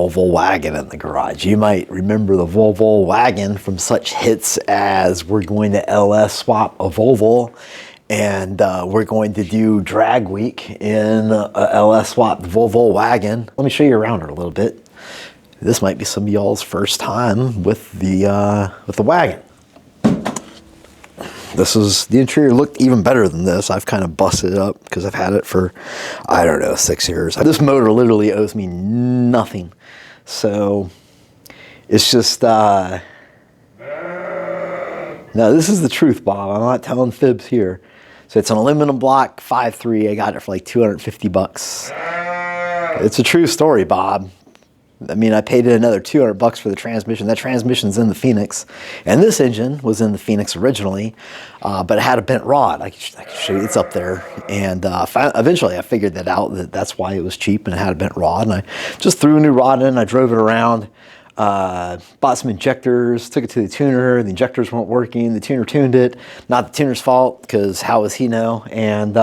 Volvo wagon in the garage. You might remember the Volvo wagon from such hits as we're going to LS swap a Volvo, and we're going to do drag week in a LS swap Volvo wagon. Let me show you around her a little bit. This might be some of y'all's first time with the wagon. The interior looked even better than this. I've kind of busted it up because I've had it for, I don't know, 6 years. This motor literally owes me nothing. So it's just, no, this is the truth, Bob. I'm not telling fibs here. So it's an aluminum block 5.3. I got it for like 250 bucks. It's a true story, Bob. I mean, I paid it another 200 bucks for the transmission. That transmission's in the Phoenix, and this engine was in the Phoenix originally, but it had a bent rod. I can show you, it's up there. And eventually I figured that out, that's why it was cheap and it had a bent rod. And I just threw a new rod in, I drove it around, bought some injectors, took it to the tuner. The injectors weren't working. The tuner tuned it. Not the tuner's fault, because how does he know? And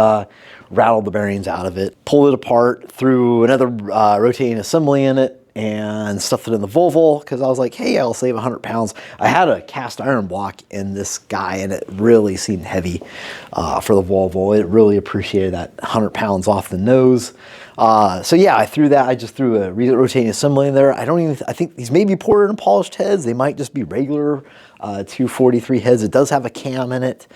rattled the bearings out of it, pulled it apart, threw another rotating assembly in it, and stuffed it in the Volvo because I was like, hey, I'll save 100 pounds. I had a cast iron block in this guy, and it really seemed heavy for the Volvo. It really appreciated that 100 pounds off the nose. So yeah, I threw that. I just threw a rotating assembly in there. I think these may be ported and polished heads. They might just be regular 243 heads. It does have a cam in it.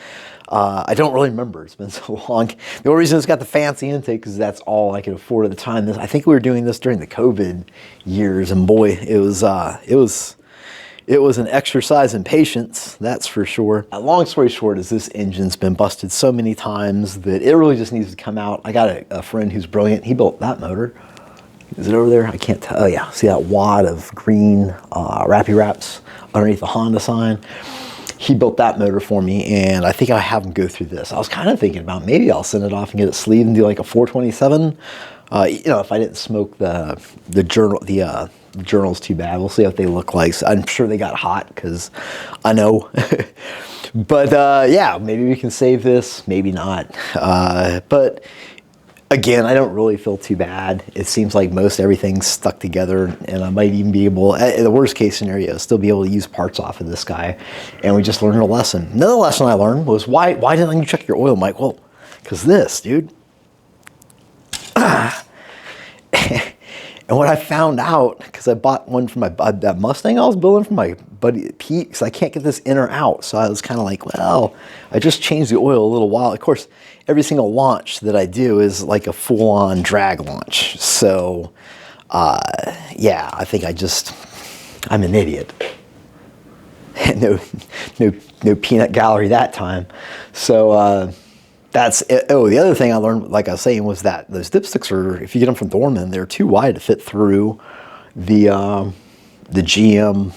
I don't really remember. It's been so long. The only reason it's got the fancy intake is that's all I could afford at the time. I think we were doing this during the COVID years, and boy, it was an exercise in patience, that's for sure. Long story short is this engine's been busted so many times that it really just needs to come out. I got a friend who's brilliant. He built that motor. Is it over there? I can't tell. Oh yeah, see that wad of green wrappy wraps underneath the Honda sign? He built that motor for me, and I think I have him go through this. I was kind of thinking about maybe I'll send it off and get it sleeved and do like a 427. You know, if I didn't smoke the journals too bad. We'll see what they look like. So I'm sure they got hot because I know. But yeah, maybe we can save this, maybe not. But again, I don't really feel too bad. It seems like most everything's stuck together, and I might even be able, in the worst case scenario, still be able to use parts off of this guy. And we just learned a lesson. Another lesson I learned was why didn't you check your oil, Mike? Well, because this, dude. And what I found out, because I bought one for that Mustang I was building for my buddy Pete, because I can't get this in or out. So I was kind of like, well, I just changed the oil a little while. Of course, every single launch that I do is like a full-on drag launch. So, yeah, I think I'm an idiot. no peanut gallery that time. So, that's it. Oh, the other thing I learned, like I was saying, was that those dipsticks are, if you get them from Dorman, they're too wide to fit through the GM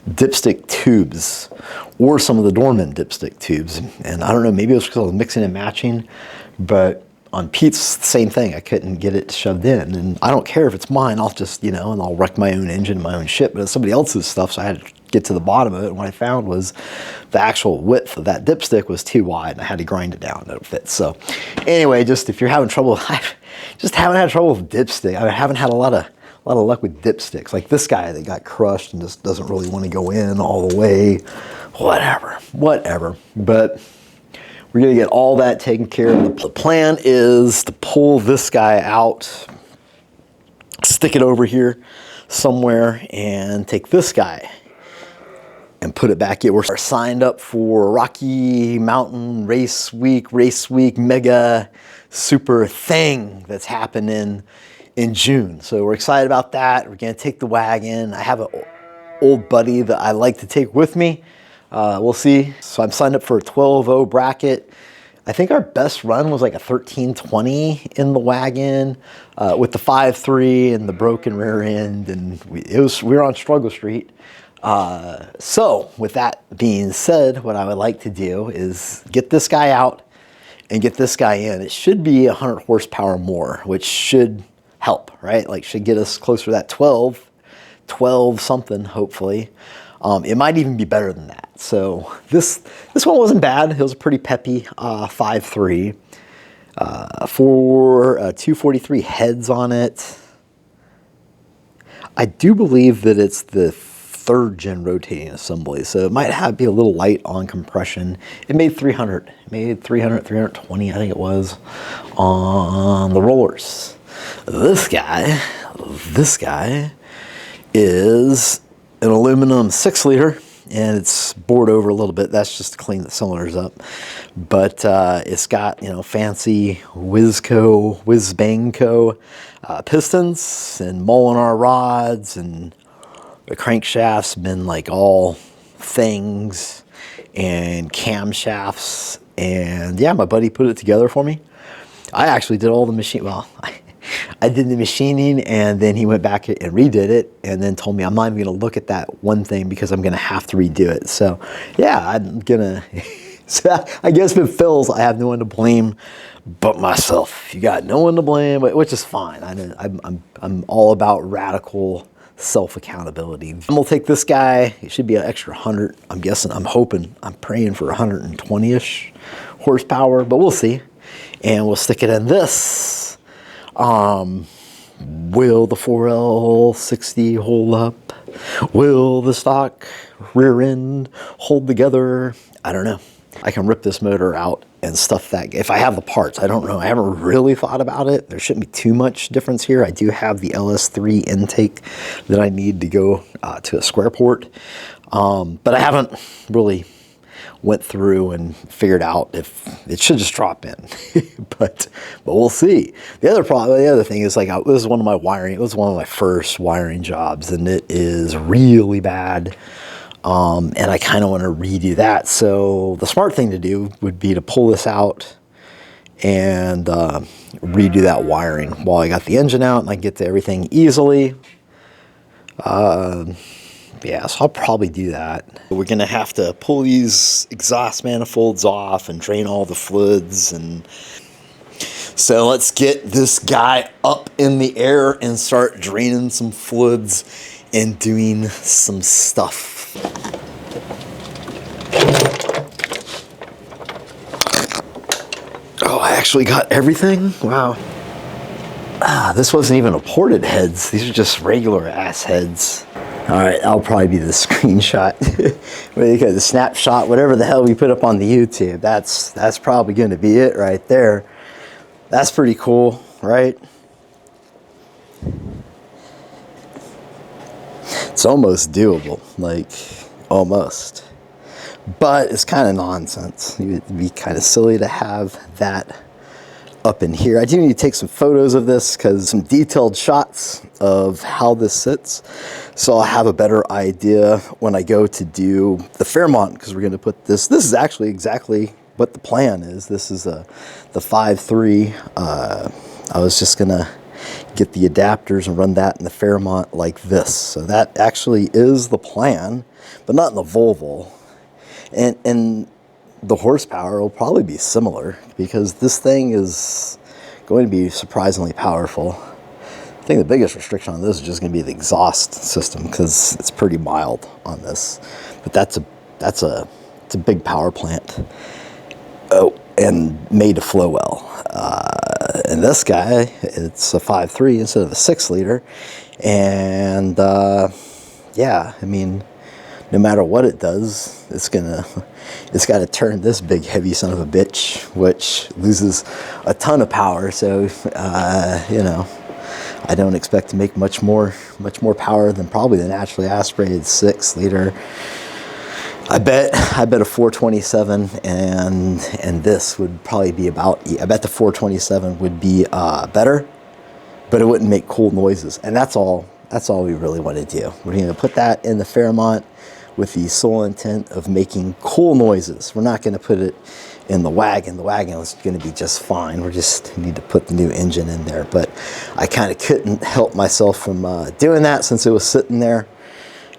dipstick tubes, or some of the Dorman dipstick tubes. And I don't know, maybe it was because I was mixing and matching, but on Pete's, the same thing. I couldn't get it shoved in, and I don't care if it's mine. I'll just, and I'll wreck my own engine, my own shit, but it's somebody else's stuff, so I had to get to the bottom of it. And what I found was the actual width of that dipstick was too wide, and I had to grind it down to fit. So anyway, just if you're having trouble, I just haven't had trouble with dipstick. I haven't had a lot of luck with dipsticks. Like this guy that got crushed and just doesn't really want to go in all the way. Whatever. But we're going to get all that taken care of. The plan is to pull this guy out, stick it over here somewhere, and take this guy and put it back in. We're signed up for Rocky Mountain Race Week mega super thing that's happening in June. So we're excited about that. We're going to take the wagon. I have an old buddy that I like to take with me. We'll see. So I'm signed up for a 12.0 bracket. I think our best run was like a 1320 in the wagon with the 5.3 and the broken rear end, and we were on Struggle Street. So with that being said, what I would like to do is get this guy out and get this guy in. It should be 100 horsepower more, which should help, right? Like should get us closer to that 12 something, hopefully. It might even be better than that. So this one wasn't bad. It was a pretty peppy 5.3 for 243 heads on it. I do believe that it's the 3rd gen rotating assembly, so it might be a little light on compression. It made 300, it made 300, 320, I think it was, on the rollers. This guy is an aluminum 6-liter, and it's bored over a little bit. That's just to clean the cylinders up. But it's got, you know, fancy Whiz-Bang-Co pistons and Molinar rods, and the crankshaft's been like all things and camshafts. And yeah, my buddy put it together for me. I actually did all the machine. Well, I did the machining, and then he went back and redid it, and then told me I'm not even going to look at that one thing because I'm going to have to redo it. So yeah, I'm gonna. So I guess if it fails, I have no one to blame but myself. You got no one to blame, which is fine. I'm all about radical self accountability. I'm gonna take this guy. It should be an extra 100. I'm guessing. I'm hoping. I'm praying for 120-ish horsepower, but we'll see. And we'll stick it in this. Will the 4L60 hold up? Will the stock rear end hold together? I don't know. I can rip this motor out and stuff that, if I have the parts. I don't know. I haven't really thought about it. There shouldn't be too much difference here. I do have the LS3 intake that I need to go to a square port. But I haven't really went through and figured out if it should just drop in. but we'll see. The other thing is, like, this is one of my wiring. It was one of my first wiring jobs, and it is really bad. And I kind of want to redo that. So the smart thing to do would be to pull this out and redo that wiring while I got the engine out and I can get to everything easily. Yeah, so I'll probably do that. We're going to have to pull these exhaust manifolds off and drain all the fluids. And so let's get this guy up in the air and start draining some fluids and doing some stuff. Oh, I actually got everything? Wow. This wasn't even a ported heads. These are just regular ass heads. All right, that'll probably be the screenshot. The snapshot, whatever the hell we put up on the YouTube. That's probably going to be it right there. That's pretty cool, right? It's almost doable, like almost. But it's kind of nonsense. It would be kind of silly to have that up in here. I do need to take some photos of this, because some detailed shots of how this sits, so I'll have a better idea when I go to do the Fairmont, because we're going to put this is actually exactly what the plan is. This is the 5.3. I was just going to get the adapters and run that in the Fairmont like this. So that actually is the plan, but not in the Volvo. And the horsepower will probably be similar, because this thing is going to be surprisingly powerful. I think the biggest restriction on this is just going to be the exhaust system, because it's pretty mild on this. But it's a big power plant. Oh, and made to flow well. And this guy, it's a 5.3 instead of a 6-liter. And yeah, I mean, no matter what it does, it's got to turn this big heavy son of a bitch, which loses a ton of power. So you know, I don't expect to make much more power than probably the naturally aspirated 6-liter. I bet a 427 and this would probably be about. I bet the 427 would be better, but it wouldn't make cool noises. And that's all we really want to do. We're going to put that in the Fairmont with the sole intent of making cool noises. We're not going to put it in the wagon. The wagon is going to be just fine. We just need to put the new engine in there. But I kind of couldn't help myself from doing that, since it was sitting there,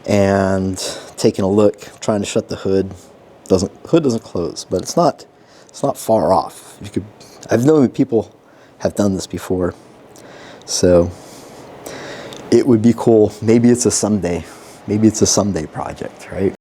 and taking a look, trying to shut the hood. Hood doesn't close, but it's not far off. I've known that people have done this before, so it would be cool. Maybe it's a someday project, right?